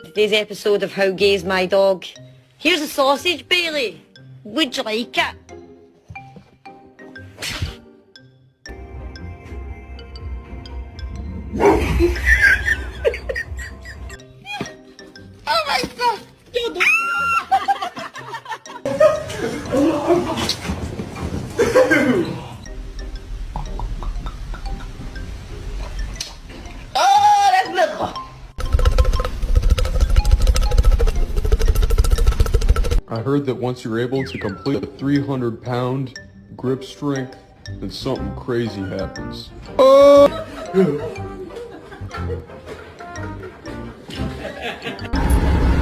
Today's episode of How Gay's My Dog. Here's a sausage, Bailey. Would you like it? Oh my God! Oh, that's little. I heard that once you're able to complete a 300-pound grip strength, then something crazy happens. Oh!